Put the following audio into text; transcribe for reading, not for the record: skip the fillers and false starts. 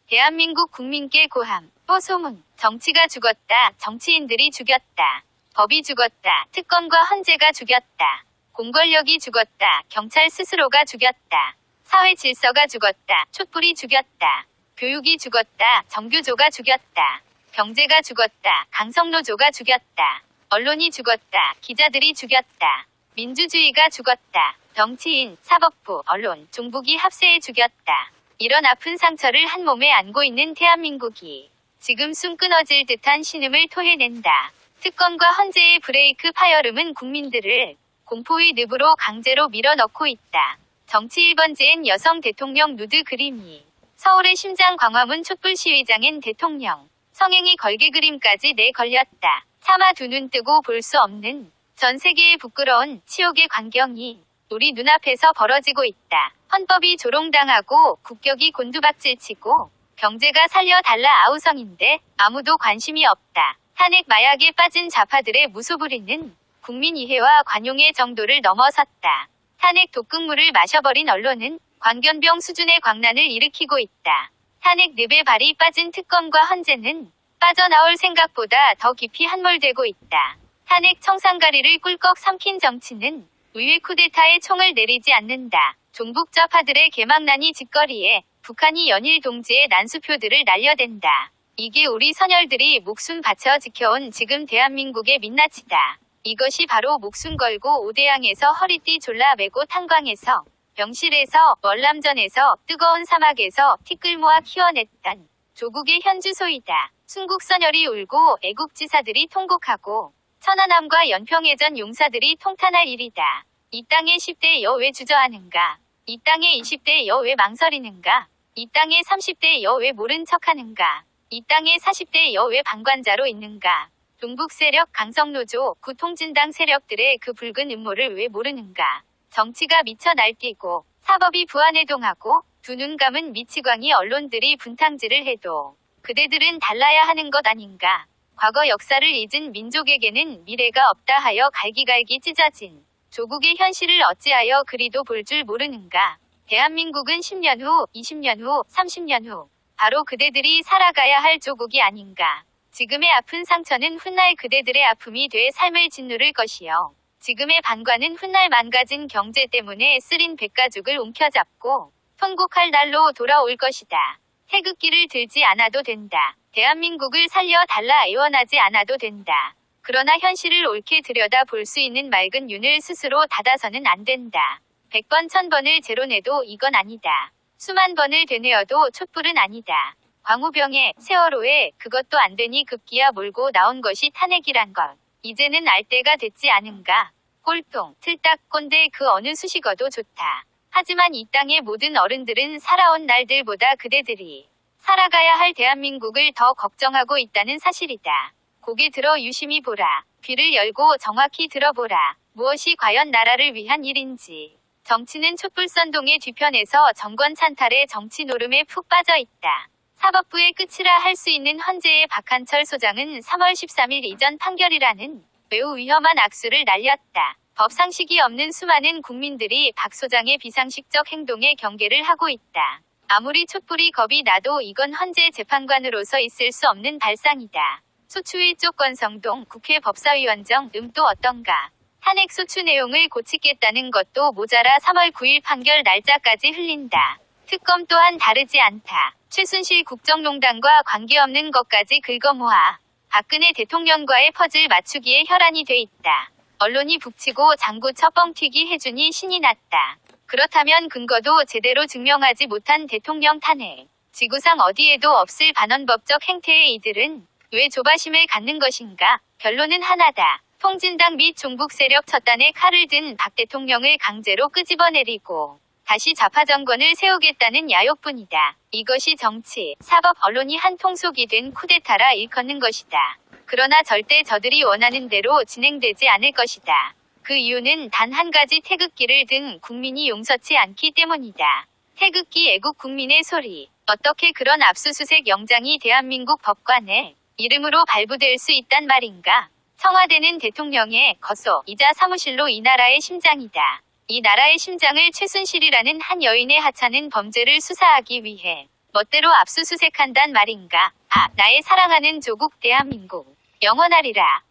대한민국 국민께 고함. 소문. 정치가 죽었다. 정치인들이 죽였다. 법이 죽었다. 특검과 헌재가 죽였다. 공권력이 죽었다. 경찰 스스로가 죽였다. 사회 질서가 죽었다. 촛불이 죽였다. 교육이 죽었다. 정교조가 죽였다. 경제가 죽었다. 강성노조가 죽였다. 언론이 죽었다. 기자들이 죽였다. 민주주의가 죽었다. 정치인, 사법부, 언론, 종북이 합세해 죽였다. 이런 아픈 상처를 한 몸에 안고 있는 대한민국이 지금 숨 끊어질 듯한 신음을 토해낸다. 특검과 헌재의 브레이크 파열음은 국민들을 공포의 늪으로 강제로 밀어넣고 있다. 정치 1번지엔 여성 대통령 누드 그림이, 서울의 심장 광화문 촛불 시위장엔 대통령 성행이 걸개 그림까지 내걸렸다. 차마 두 눈 뜨고 볼 수 없는 전 세계의 부끄러운 치욕의 광경이 우리 눈앞에서 벌어지고 있다. 헌법이 조롱당하고 국격이 곤두박질치고 경제가 살려달라 아우성인데 아무도 관심이 없다. 탄핵 마약에 빠진 좌파들의 무소불위는 국민 이해와 관용의 정도를 넘어섰다. 탄핵 독극물을 마셔버린 언론은 광견병 수준의 광란을 일으키고 있다. 탄핵 늪에 발이 빠진 특검과 헌재는 빠져나올 생각보다 더 깊이 함몰되고 있다. 탄핵 청산가리를 꿀꺽 삼킨 정치는 의회 쿠데타에 총을 내리지 않는다. 종북 좌파들의 개망난이 짓거리에 북한이 연일 동지의 난수표들을 날려댄다. 이게 우리 선열들이 목숨 바쳐 지켜온 지금 대한민국의 민낯이다. 이것이 바로 목숨 걸고 오대양에서 허리띠 졸라 매고 탄광에서 병실에서 월남전에서 뜨거운 사막에서 티끌 모아 키워냈던 조국의 현주소이다. 순국선열이 울고 애국지사들이 통곡하고 천안함과 연평해전 용사들이 통탄할 일이다. 이 땅에 10대 여 왜 주저하는가? 이 땅에 20대 여 왜 망설이는가? 이 땅에 30대 여 왜 모른 척하는가? 이 땅에 40대 여 왜 방관자로 있는가? 종북 세력, 강성노조, 구통진당 세력들의 그 붉은 음모를 왜 모르는가? 정치가 미쳐 날뛰고 사법이 부안해동하고 두 눈 감은 미치광이 언론들이 분탕질을 해도 그대들은 달라야 하는 것 아닌가? 과거 역사를 잊은 민족에게는 미래가 없다 하여 갈기갈기 찢어진 조국의 현실을 어찌하여 그리도 볼 줄 모르는가? 대한민국은 10년 후, 20년 후, 30년 후 바로 그대들이 살아가야 할 조국이 아닌가? 지금의 아픈 상처는 훗날 그대들의 아픔이 돼 삶을 짓누를 것이요. 지금의 반관은 훗날 망가진 경제 때문에 쓰린 백가죽을 움켜잡고 통곡할 날로 돌아올 것이다. 태극기를 들지 않아도 된다. 대한민국을 살려달라 애원하지 않아도 된다. 그러나 현실을 옳게 들여다 볼 수 있는 맑은 윤을 스스로 닫아서는 안 된다. 100번 1000번을 제로내도 이건 아니다. 수만 번을 되뇌어도 촛불은 아니다. 광우병에 세월호에 그것도 안 되니 급기야 몰고 나온 것이 탄핵이란 것. 이제는 알 때가 됐지 않은가. 꼴통, 틀딱, 꼰대 그 어느 수식어도 좋다. 하지만 이 땅의 모든 어른들은 살아온 날들보다 그대들이 살아가야 할 대한민국을 더 걱정하고 있다는 사실이다. 고개 들어 유심히 보라. 귀를 열고 정확히 들어보라. 무엇이 과연 나라를 위한 일인지. 정치는 촛불선동의 뒤편에서 정권 찬탈의 정치 노름에 푹 빠져 있다. 사법부의 끝이라 할 수 있는 헌재의 박한철 소장은 3월 13일 이전 판결이라는 매우 위험한 악수를 날렸다. 법상식이 없는 수많은 국민들이 박 소장의 비상식적 행동에 경계를 하고 있다. 아무리 촛불이 겁이 나도 이건 헌재 재판관으로서 있을 수 없는 발상이다. 소추의 쪽권성동 국회 법사위원정 또 어떤가. 탄핵 소추 내용을 고치겠다는 것도 모자라 3월 9일 판결 날짜까지 흘린다. 특검 또한 다르지 않다. 최순실 국정농단과 관계없는 것까지 긁어모아 박근혜 대통령과의 퍼즐 맞추기에 혈안이 돼 있다. 언론이 북치고 장구쳐 뻥튀기 해주니 신이 났다. 그렇다면 근거도 제대로 증명하지 못한 대통령 탄핵. 지구상 어디에도 없을 반헌법적 행태의 이들은 왜 조바심을 갖는 것인가? 결론은 하나다. 통진당 및 종북 세력 첫 단에 칼을 든 박 대통령을 강제로 끄집어내리고 다시 좌파 정권을 세우겠다는 야욕뿐이다. 이것이 정치, 사법, 언론이 한 통속이 된 쿠데타라 일컫는 것이다. 그러나 절대 저들이 원하는 대로 진행되지 않을 것이다. 그 이유는 단 한 가지 태극기를 든 국민이 용서치 않기 때문이다. 태극기 애국 국민의 소리. 어떻게 그런 압수수색 영장이 대한민국 법관의 이름으로 발부될 수 있단 말인가? 청와대는 대통령의 거소이자 사무실로 이 나라의 심장이다. 이 나라의 심장을 최순실이라는 한 여인의 하찮은 범죄를 수사하기 위해 멋대로 압수수색한단 말인가. 아, 나의 사랑하는 조국 대한민국. 영원하리라.